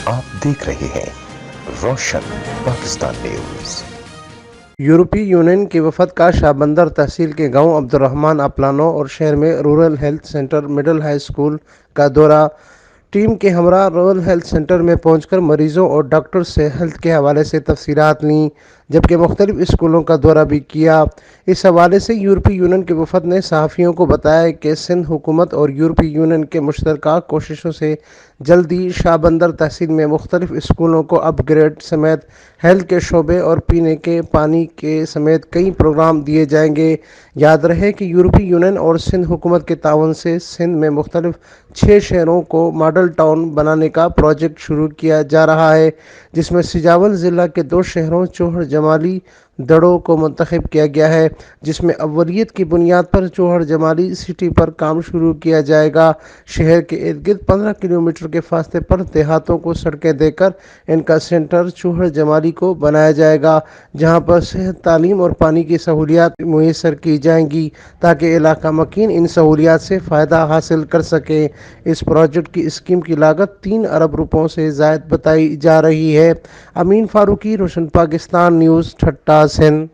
آپ دیکھ رہے ہیں روشن پاکستان نیوز۔ یورپی یونین کے وفد کا شاہبندر تحصیل کے گاؤں عبدالرحمن اپلانو اور شہر میں rural health centre middle high school کا دورہ۔ ٹیم کے ہمراہ رورل ہیلتھ سینٹر میں پہنچ کر مریضوں اور ڈاکٹر سے ہیلتھ کے حوالے سے تفصیلات لیں، جبکہ مختلف اسکولوں کا دورہ بھی کیا۔ اس حوالے سے یورپی یونین کے وفد نے صحافیوں کو بتایا کہ سندھ حکومت اور یورپی یونین کے مشترکہ کوششوں سے جلدی شاہبندر تحصیل میں مختلف اسکولوں کو اپ گریڈ سمیت ہیلتھ کے شعبے اور پینے کے پانی کے سمیت کئی پروگرام دیے جائیں گے۔ یاد رہے کہ یورپی یونین اور سندھ حکومت کے تعاون سے سندھ میں مختلف 6 شہروں کو ماڈل ٹاؤن بنانے کا پروجیکٹ شروع کیا جا رہا ہے، جس میں سجاول ضلع کے 2 شہروں چوہر جمالی دڑو کو منتخب کیا گیا ہے، جس میں اولیت کی بنیاد پر چوہر جمالی سٹی پر کام شروع کیا جائے گا۔ شہر کے ارد گرد 15 کلومیٹر کے فاصلے پر دیہاتوں کو سڑکیں دے کر ان کا سینٹر چوہر جمالی کو بنایا جائے گا، جہاں پر صحت، تعلیم اور پانی کی سہولیات میسر کی جائیں گی تاکہ علاقہ مکین ان سہولیات سے فائدہ حاصل کر سکیں۔ اس پروجیکٹ کی اسکیم کی لاگت 3 ارب روپوں سے زائد بتائی جا رہی ہے۔ امین فاروقی، روشن پاکستان نیوز، ٹھٹہ، سندھ۔